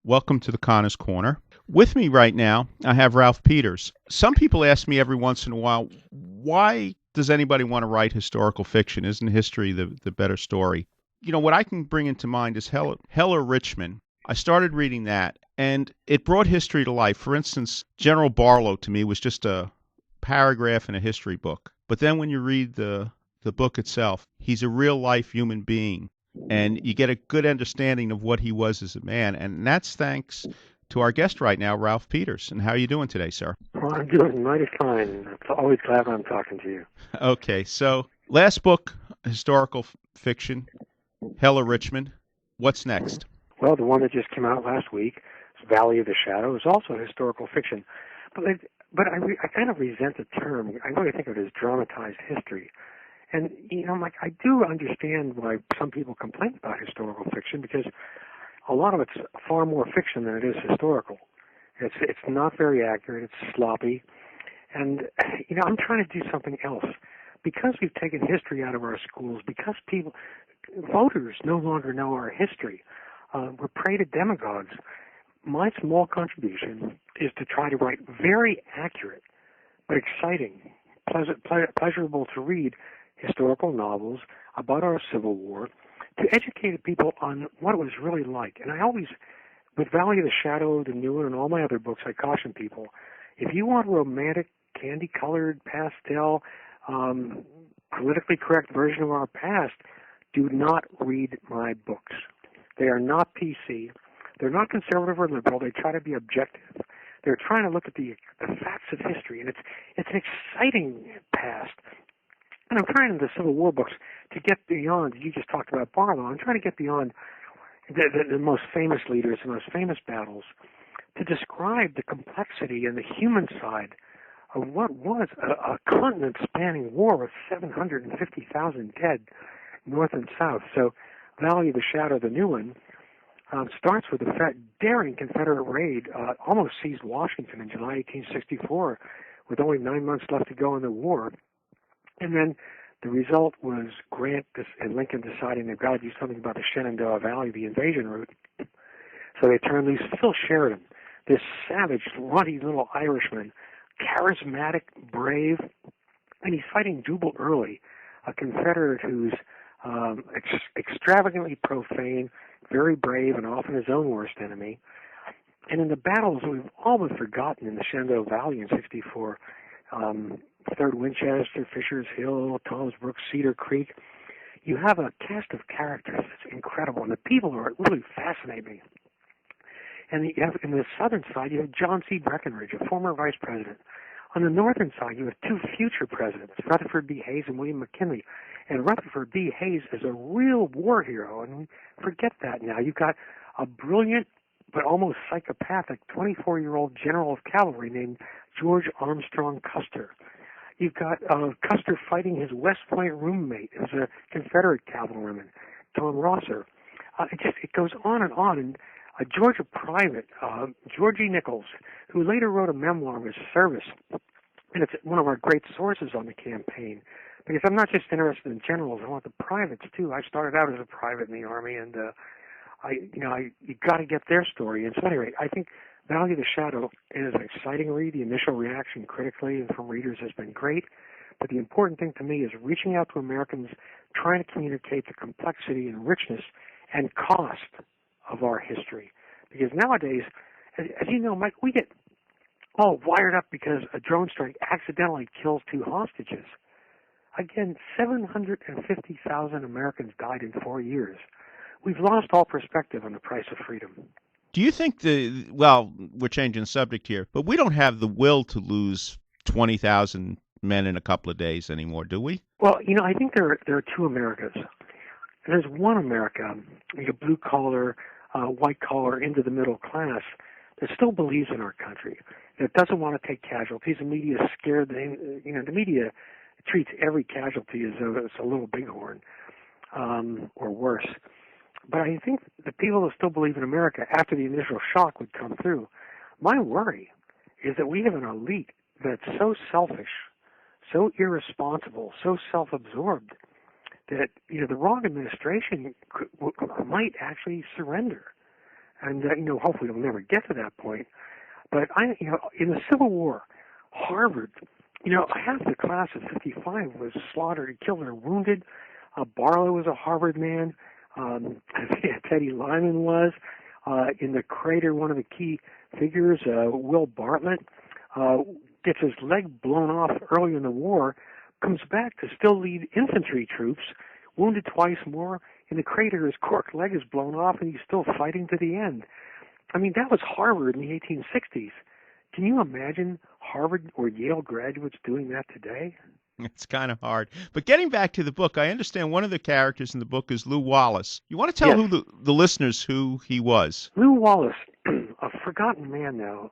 Welcome to the Connor's Corner. With me right now, I have Ralph Peters. Some people ask me every once in a while, why does anybody want to write historical fiction? Isn't history the better story? What I can bring into mind is Heller Richmond. I started reading that, and it brought history to life. For instance, General Barlow to me was just a paragraph in a history book. But then when you read the book itself, he's a real life human being, and you get a good understanding of what he was as a man. And that's thanks to our guest right now, Ralph Peters. And how are you doing today, sir? Well, I'm doing mighty fine. I'm always glad when I'm talking to you. Okay, so last book, historical fiction, Heller Richmond. What's next? Well, the one that just came out last week, Valley of the Shadow, is also historical fiction. But I kind of resent the term. I really think of it as dramatized history. And, I do understand why some people complain about historical fiction because a lot of it's far more fiction than it is historical. It's not very accurate. It's sloppy. And, I'm trying to do something else. Because we've taken history out of our schools, because voters no longer know our history, we're prey to demagogues. My small contribution is to try to write very accurate but exciting, pleasurable to read historical novels about our Civil War to educate people on what it was really like. And I always, with Valley of the Shadow, the new one, and all my other books, I caution people, if you want a romantic, candy-colored, pastel, politically correct version of our past, do not read my books. They are not PC. They're not conservative or liberal. They try to be objective. They're trying to look at the facts of history, and it's an exciting past. And I'm trying in the Civil War books to get beyond, you just talked about Barlow, I'm trying to get beyond the most famous leaders, the most famous battles, to describe the complexity and the human side of what was a continent-spanning war with 750,000 dead, north and south. So Valley of the Shadow, the new one, starts with a daring Confederate raid, almost seized Washington in July 1864, with only 9 months left to go in the war. And then the result was Grant and Lincoln deciding they've got to do something about the Shenandoah Valley, the invasion route. So they turned loose Phil Sheridan, this savage, ruddy little Irishman, charismatic, brave, and he's fighting Jubal Early, a Confederate who's extravagantly profane, very brave, and often his own worst enemy. And in the battles we've all but forgotten in the Shenandoah Valley in 64, 3rd Winchester, Fisher's Hill, Tom's Brook, Cedar Creek, you have a cast of characters that's incredible, and the people are really fascinate me. And you have, in the southern side, you have John C. Breckinridge, a former vice president. On the northern side, you have two future presidents, Rutherford B. Hayes and William McKinley. And Rutherford B. Hayes is a real war hero, and we forget that now. You've got a brilliant but almost psychopathic 24-year-old general of cavalry named George Armstrong Custer. You've got Custer fighting his West Point roommate, who's a Confederate cavalryman, Tom Rosser. It goes on, and a Georgia private, Georgie Nichols, who later wrote a memoir of his service, and it's one of our great sources on the campaign. Because I'm not just interested in generals; I want the privates too. I started out as a private in the Army, and you got to get their story. And so, anyway, I think Valley of the Shadow is an exciting read. The initial reaction critically and from readers has been great. But the important thing to me is reaching out to Americans, trying to communicate the complexity and richness and cost of our history. Because nowadays, as you know, Mike, we get all wired up because a drone strike accidentally kills 2 hostages. Again, 750,000 Americans died in 4 years. We've lost all perspective on the price of freedom. Do you think we're changing the subject here, but we don't have the will to lose 20,000 men in a couple of days anymore, do we? Well, I think there are 2 Americas. There's one America, blue collar, white collar, into the middle class, that still believes in our country, that doesn't want to take casualties. The media is scared. The media treats every casualty as though it's a little bighorn, or worse. But I think the people that still believe in America, after the initial shock would come through, my worry is that we have an elite that's so selfish, so irresponsible, so self-absorbed, that the wrong administration might actually surrender. and hopefully it'll never get to that point. But in the Civil War, Harvard, half the class of '55 was slaughtered, killed, or wounded. Barlow was a Harvard man. Teddy Lyman was. In the crater, one of the key figures, Will Bartlett, gets his leg blown off early in the war, comes back to still lead infantry troops, wounded twice more. In the crater, his cork leg is blown off, and he's still fighting to the end. I mean, that was Harvard in the 1860s. Can you imagine Harvard or Yale graduates doing that today? It's kind of hard. But getting back to the book, I understand one of the characters in the book is Lew Wallace. You want to tell Yes. the listeners who he was? Lew Wallace, a forgotten man now.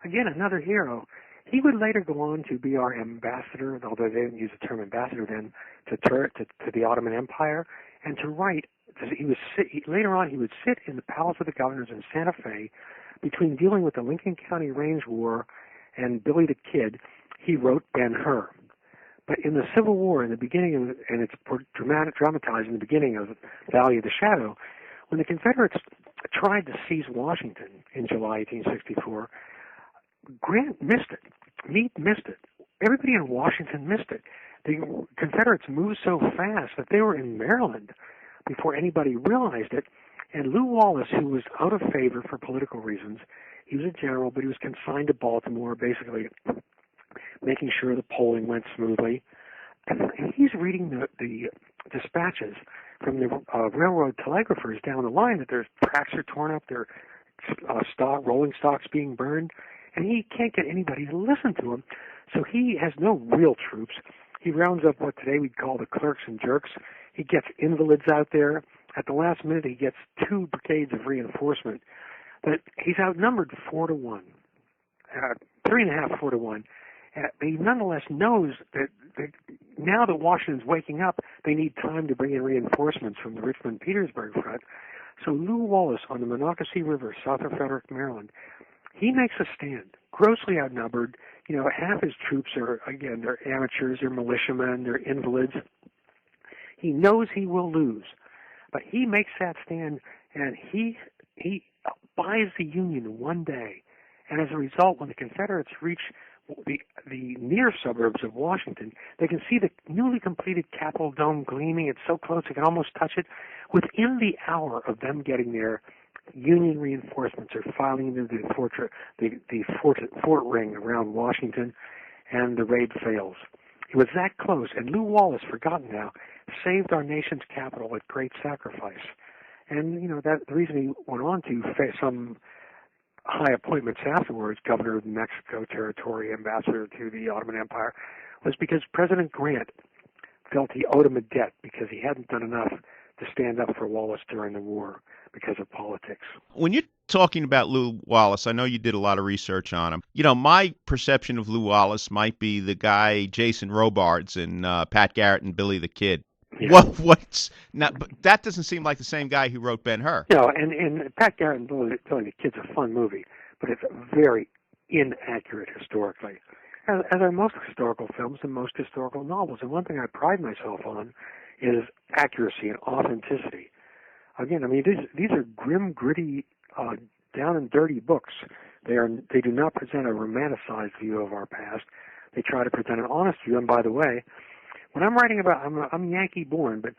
Again, another hero. He would later go on to be our ambassador, although they didn't use the term ambassador then, to the Ottoman Empire, and to write. Later on, he would sit in the Palace of the Governors in Santa Fe between dealing with the Lincoln County Range War and Billy the Kid. He wrote Ben-Hur. But in the Civil War, in the beginning of, and it's dramatized in the beginning of Valley of the Shadow, when the Confederates tried to seize Washington in July 1864, Grant missed it. Meade missed it. Everybody in Washington missed it. The Confederates moved so fast that they were in Maryland before anybody realized it. And Lew Wallace, who was out of favor for political reasons, he was a general, but he was consigned to Baltimore, basically making sure the polling went smoothly. And he's reading the dispatches from the railroad telegraphers down the line that their tracks are torn up, their rolling stocks being burned, and he can't get anybody to listen to him. So he has no real troops. He rounds up what today we'd call the clerks and jerks. He gets invalids out there. At the last minute, he gets 2 brigades of reinforcement. But he's outnumbered 4-1, 3.5, 4-1. But he nonetheless knows that now that Washington's waking up, they need time to bring in reinforcements from the Richmond-Petersburg front. So Lew Wallace on the Monocacy River, south of Frederick, Maryland, he makes a stand, grossly outnumbered. Half his troops are, again, they're amateurs, they're militiamen, they're invalids. He knows he will lose, but he makes that stand, and he buys the Union one day. And as a result, when the Confederates reach the near suburbs of Washington, they can see the newly completed Capitol Dome gleaming. It's so close they can almost touch it. Within the hour of them getting there, Union reinforcements are filing into the fort ring around Washington, and the raid fails. It was that close, and Lew Wallace, forgotten now, saved our nation's capital at great sacrifice. And that the reason he went on to face some high appointments afterwards, governor of the Mexico territory, ambassador to the Ottoman Empire, was because President Grant felt he owed him a debt because he hadn't done enough to stand up for Wallace during the war because of politics. When you're talking about Lew Wallace, I know you did a lot of research on him. My perception of Lew Wallace might be the guy Jason Robards in Pat Garrett and Billy the Kid. Yeah. What's not? But that doesn't seem like the same guy who wrote Ben-Hur. And Pat Garrett and Billy the Kid's a fun movie, but it's very inaccurate historically, as are most historical films and most historical novels. And one thing I pride myself on is accuracy and authenticity. Again, these are grim, gritty, down and dirty books. They do not present a romanticized view of our past. They try to present an honest view. And by the way, when I'm writing about, I'm Yankee born, but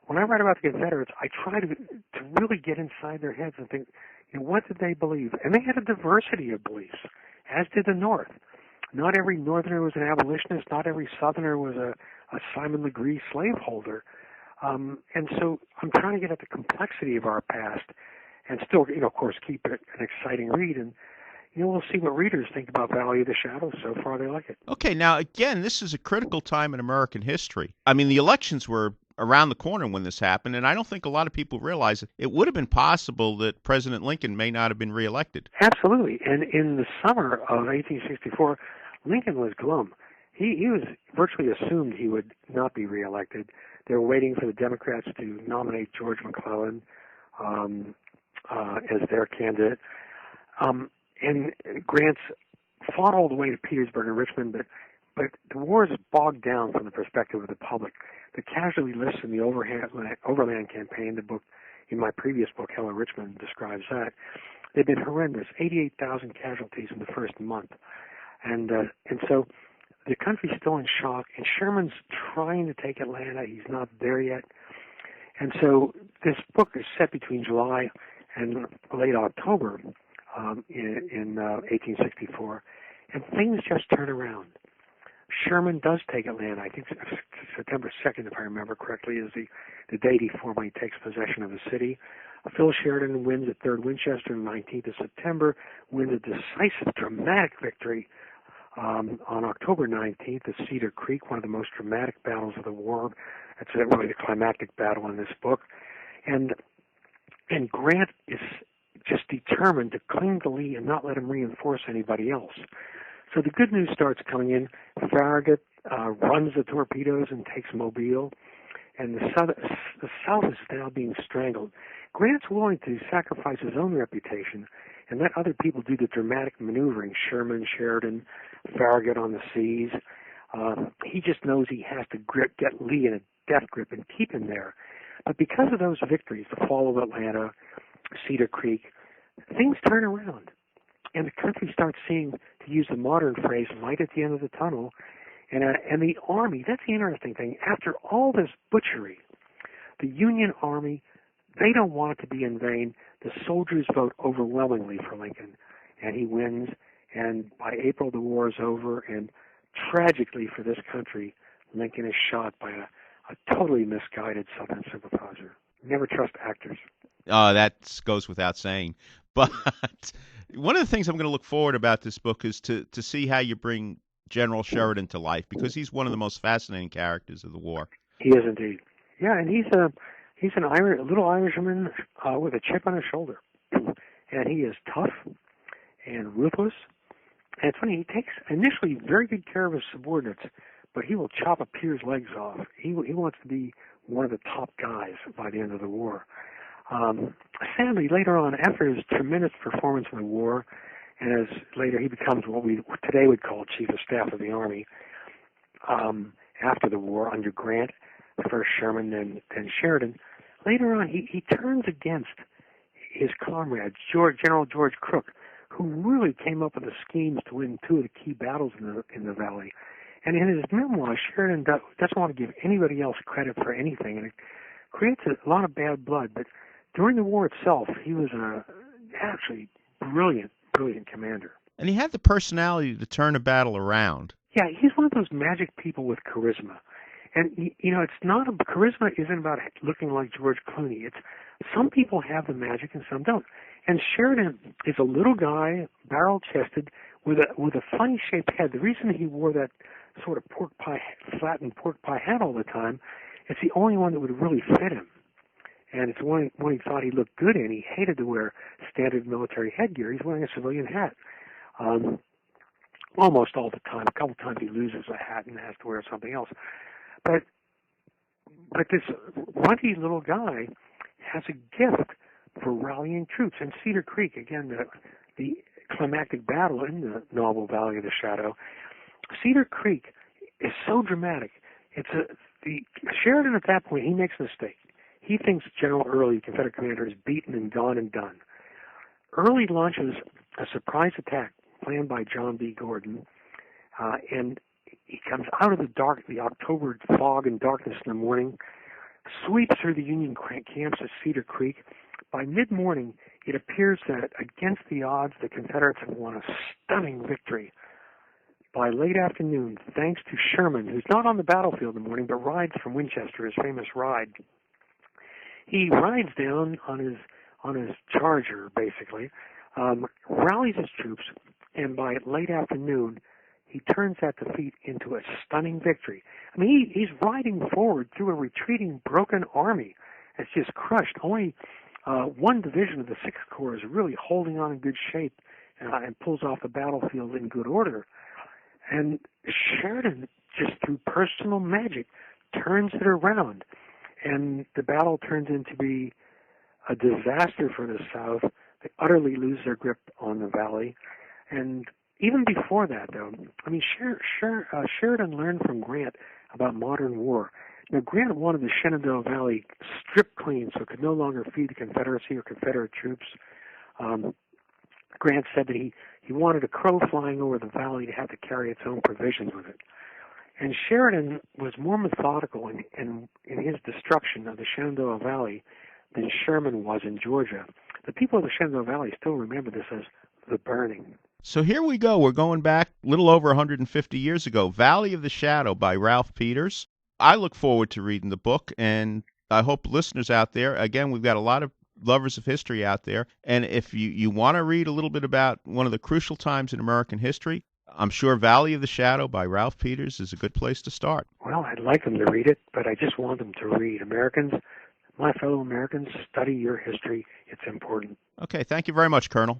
when I write about the Confederates, I try to really get inside their heads and think, what did they believe? And they had a diversity of beliefs, as did the North. Not every Northerner was an abolitionist. Not every Southerner was a Simon Legree slaveholder. And so I'm trying to get at the complexity of our past and still, of course, keep it an exciting read. And, we'll see what readers think about Valley of the Shadow. So far, they like it. Okay, now, again, this is a critical time in American history. The elections were around the corner when this happened, and I don't think a lot of people realize it would have been possible that President Lincoln may not have been reelected. Absolutely. And in the summer of 1864, Lincoln was glum. He was virtually assumed he would not be reelected. They were waiting for the Democrats to nominate George McClellan as their candidate. And Grant's fought all the way to Petersburg and Richmond, but the war is bogged down from the perspective of the public. The casualty lists in the Overland Campaign, the book in my previous book, Hello Richmond, describes that. They've been horrendous, 88,000 casualties in the first month. And so the country's still in shock, and Sherman's trying to take Atlanta. He's not there yet. And so this book is set between July and late October in 1864, and things just turn around. Sherman does take Atlanta. I think September 2nd, if I remember correctly, is the date he formally takes possession of the city. Phil Sheridan wins at 3rd Winchester on the 19th of September, wins a decisive, dramatic victory on October 19th at Cedar Creek, one of the most dramatic battles of the war. That's really the climactic battle in this book. And Grant is just determined to cling to Lee and not let him reinforce anybody else. So the good news starts coming in. Farragut runs the torpedoes and takes Mobile, and the South is now being strangled. Grant's willing to sacrifice his own reputation and let other people do the dramatic maneuvering, Sherman, Sheridan, Farragut on the seas. He just knows he has to get Lee in a death grip and keep him there. But because of those victories, the fall of Atlanta, Cedar Creek, things turn around. And the country starts seeing, to use the modern phrase, light at the end of the tunnel. And the Army, that's the interesting thing. After all this butchery, the Union Army, they don't want it to be in vain. The soldiers vote overwhelmingly for Lincoln, and he wins. And by April, the war is over. And tragically for this country, Lincoln is shot by a totally misguided Southern sympathizer. Never trust actors. That goes without saying. But one of the things I'm going to look forward about this book is to see how you bring General Sheridan to life, because he's one of the most fascinating characters of the war. He is indeed. Yeah, and he's a little Irishman with a chip on his shoulder, and he is tough and ruthless. And it's funny, he takes initially very good care of his subordinates, but he will chop a peer's legs off. He wants to be one of the top guys by the end of the war. Sadly, later on, after his tremendous performance in the war, and as later he becomes what we today would call Chief of Staff of the Army, after the war under Grant, first Sherman, then Sheridan, later on he turns against his comrade, General George Crook, who really came up with the schemes to win two of the key battles in the Valley. And in his memoir, Sheridan doesn't want to give anybody else credit for anything, and it creates a lot of bad blood. But during the war itself, he was an actually brilliant commander. And he had the personality to turn a battle around. Yeah, he's one of those magic people with charisma. And, it's not, charisma isn't about looking like George Clooney. It's, some people have the magic and some don't. And Sheridan is a little guy, barrel-chested, with a funny-shaped head. The reason he wore that sort of flattened pork pie hat all the time, it's the only one that would really fit him. And it's one he thought he looked good in. He hated to wear standard military headgear. He's wearing a civilian hat. Almost all the time. A couple times he loses a hat and has to wear something else. But this runty little guy has a gift for rallying troops. And Cedar Creek, again, the climactic battle in the novel Valley of the Shadow, Cedar Creek is so dramatic. Sheridan at that point, he makes a mistake. He thinks General Early, Confederate commander, is beaten and gone and done. Early launches a surprise attack planned by John B. Gordon, and he comes out of the October fog and darkness in the morning, sweeps through the Union camps at Cedar Creek. By mid-morning, it appears that against the odds, the Confederates have won a stunning victory. By late afternoon, thanks to Sherman, who's not on the battlefield in the morning, but rides from Winchester, his famous ride, he rides down on his charger, basically, rallies his troops, and by late afternoon, he turns that defeat into a stunning victory. I mean, he's riding forward through a retreating, broken army that's just crushed. Only one division of the Sixth Corps is really holding on in good shape and pulls off the battlefield in good order. And Sheridan, just through personal magic, turns it around. And the battle turns into be a disaster for the South. They utterly lose their grip on the Valley. And even before that, though, I mean, Sheridan learned from Grant about modern war. Now, Grant wanted the Shenandoah Valley stripped clean so it could no longer feed the Confederacy or Confederate troops. Um, Grant said that he wanted a crow flying over the valley to have to carry its own provisions with it. And Sheridan was more methodical in his destruction of the Shenandoah Valley than Sherman was in Georgia. The people of the Shenandoah Valley still remember this as the burning. So here we go. We're going back a little over 150 years ago. Valley of the Shadow by Ralph Peters. I look forward to reading the book, and I hope listeners out there, again, we've got a lot of lovers of history out there, and if you want to read a little bit about one of the crucial times in American history, I'm sure Valley of the Shadow by Ralph Peters is a good place to start. Well, I'd like them to read it, but I just want them to read. Americans, my fellow Americans, study your history. It's important. Okay, thank you very much, Colonel.